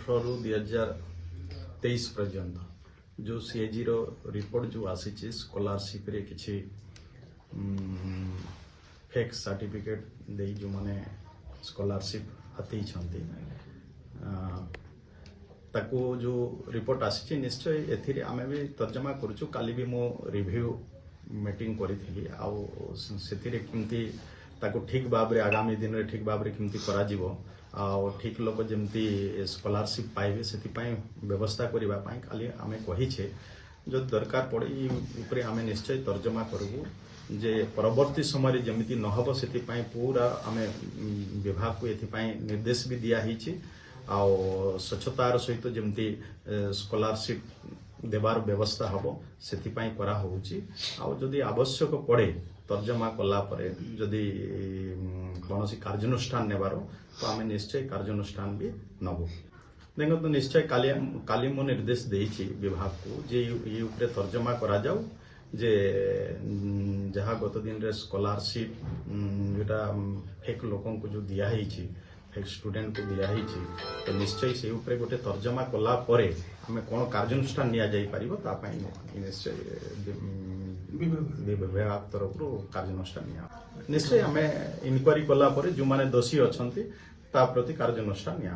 2018 ରୁ 2023 पर्यंत जो सीएजी रो रिपोर्ट जो आसी स्कॉलरशिप रे किछि फेक सर्टिफिकेट दे जो माने स्कॉलरशिप हाथी छंती ताको जो रिपोर्ट आसी निश्चय एथिरे आमे भी तर्जमा करूछु। काली भी मो रिव्यू मीटिंग करी आउ सेथिरे किमती ताको ठीक भाव रे आगामी दिन रे ठीक भाव रे किमती करा जीवो आ ठीक लोक जेमती स्कॉलरशिप पाइबे सेति पई व्यवस्था करिबा पई खाली आमे कहि छे जो दरकार पड़े ऊपर आमे निश्चय तर्जमा करबू जे परवर्ती समय जेमती न हबो सेति पई पूरा आमे विभाग को एथि पई निर्देश भी दिया हिछि आ स्वच्छतार सहित जेमती स्कॉलरशिप देवार व्यवस्था हबो सेति पई करा होउछि आ जदि आवश्यक पड़े तर्जमा कला परे जदि कौनसी कार्यानुष्ठान नेबारो तो आमे निश्चय कार्यानुष्ठान भी नबो। देखो तो निश्चय काली मो निर्देश देइछि विभाग को जे ये ऊपर तर्जमा करा जाऊ जे जहाँ गत दिन रे स्कॉलरशिप जेटा फेक लोकों को जो दिया हिछि फेक स्टूडेंट को दिया हिछि तो निश्चय से ऊपर गोटे तर्जमा कला परे हमें कौन कार्यानुष्ठान निया जाई परिबो ता पई निश्चय विभाग तरफ कार्यानुष्ठान निया निश्चय हमें इनक्वारी कला परे जो माने दोषी अछंती ता प्रति कार्यानुष्ठान निया।